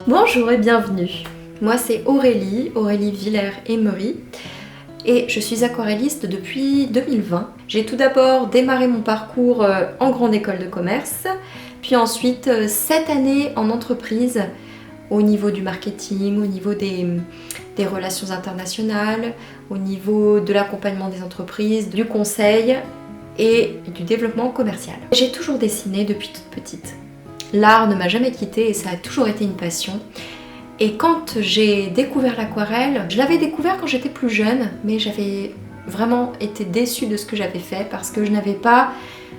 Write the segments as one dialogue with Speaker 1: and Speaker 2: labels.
Speaker 1: Bonjour et bienvenue. Moi c'est Aurélie Villers-Emery et je suis aquarelliste depuis 2020. J'ai tout d'abord démarré mon parcours en grande école de commerce, puis ensuite 7 années en entreprise au niveau du marketing, au niveau des relations internationales, au niveau de l'accompagnement des entreprises, du conseil et du développement commercial. J'ai toujours dessiné depuis toute petite. L'art ne m'a jamais quittée et ça a toujours été une passion. Et quand j'ai découvert l'aquarelle, je l'avais découvert quand j'étais plus jeune, mais j'avais vraiment été déçue de ce que j'avais fait parce que je n'avais pas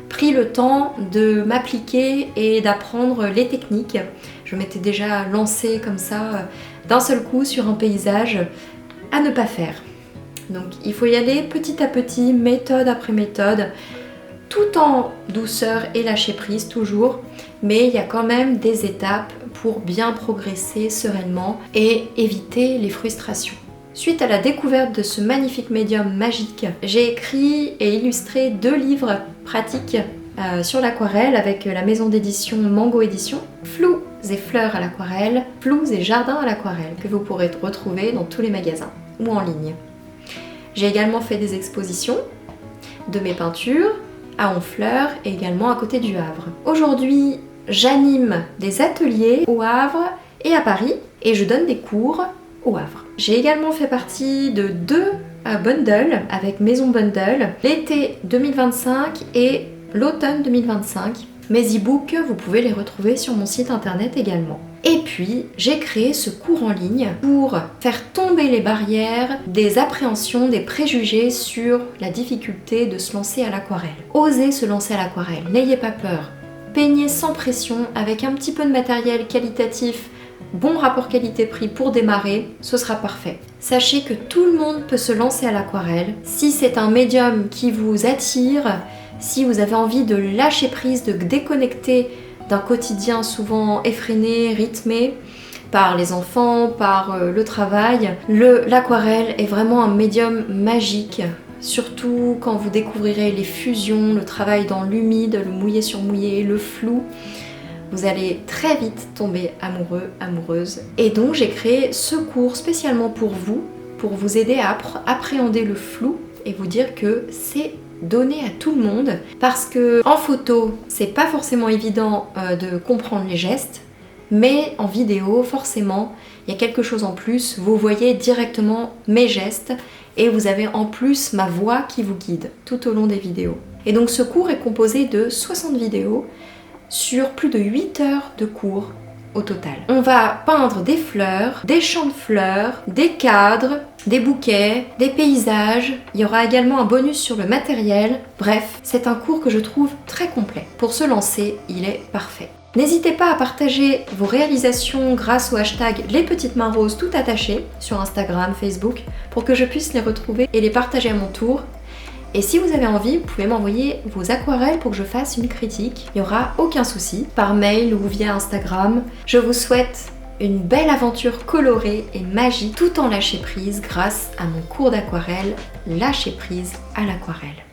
Speaker 1: pris le temps de m'appliquer et d'apprendre les techniques. Je m'étais déjà lancée comme ça d'un seul coup sur un paysage à ne pas faire. Donc il faut y aller petit à petit, méthode après méthode, tout en douceur et lâcher prise toujours, mais il y a quand même des étapes pour bien progresser sereinement et éviter les frustrations. Suite à la découverte de ce magnifique médium magique, j'ai écrit et illustré 2 livres pratiques sur l'aquarelle avec la maison d'édition Mango Édition, Flous et fleurs à l'aquarelle, Flous et jardins à l'aquarelle, que vous pourrez retrouver dans tous les magasins ou en ligne. J'ai également fait des expositions de mes peintures à Honfleur et également à côté du Havre. Aujourd'hui, j'anime des ateliers au Havre et à Paris et je donne des cours au Havre. J'ai également fait partie de 2 bundles avec Maison Bundle, l'été 2025 et l'automne 2025. Mes e-books, vous pouvez les retrouver sur mon site internet également. Et puis, j'ai créé ce cours en ligne pour faire tomber les barrières des appréhensions, des préjugés sur la difficulté de se lancer à l'aquarelle. Osez se lancer à l'aquarelle, n'ayez pas peur. Peignez sans pression, avec un petit peu de matériel qualitatif, bon rapport qualité-prix pour démarrer, ce sera parfait. Sachez que tout le monde peut se lancer à l'aquarelle. Si c'est un médium qui vous attire, si vous avez envie de lâcher prise, de déconnecter d'un quotidien souvent effréné, rythmé par les enfants, par le travail, l'aquarelle est vraiment un médium magique. Surtout quand vous découvrirez les fusions, le travail dans l'humide, le mouillé sur mouillé, le flou, vous allez très vite tomber amoureux, amoureuse. Et donc j'ai créé ce cours spécialement pour vous aider à appréhender le flou et vous dire que c'est donné à tout le monde parce que en photo c'est pas forcément évident de comprendre les gestes, mais en vidéo forcément il y a quelque chose en plus, vous voyez directement mes gestes et vous avez en plus ma voix qui vous guide tout au long des vidéos. Et donc ce cours est composé de 60 vidéos sur plus de 8 heures de cours au total. On va peindre des fleurs, des champs de fleurs, des cadres, des bouquets, des paysages. Il y aura également un bonus sur le matériel. Bref, c'est un cours que je trouve très complet. Pour se lancer, il est parfait. N'hésitez pas à partager vos réalisations grâce au hashtag Les Petites Mains Roses tout attaché sur Instagram, Facebook, pour que je puisse les retrouver et les partager à mon tour. Et si vous avez envie, vous pouvez m'envoyer vos aquarelles pour que je fasse une critique. Il n'y aura aucun souci, par mail ou via Instagram. Je vous souhaite une belle aventure colorée et magique tout en lâcher prise grâce à mon cours d'aquarelle Lâcher prise à l'aquarelle.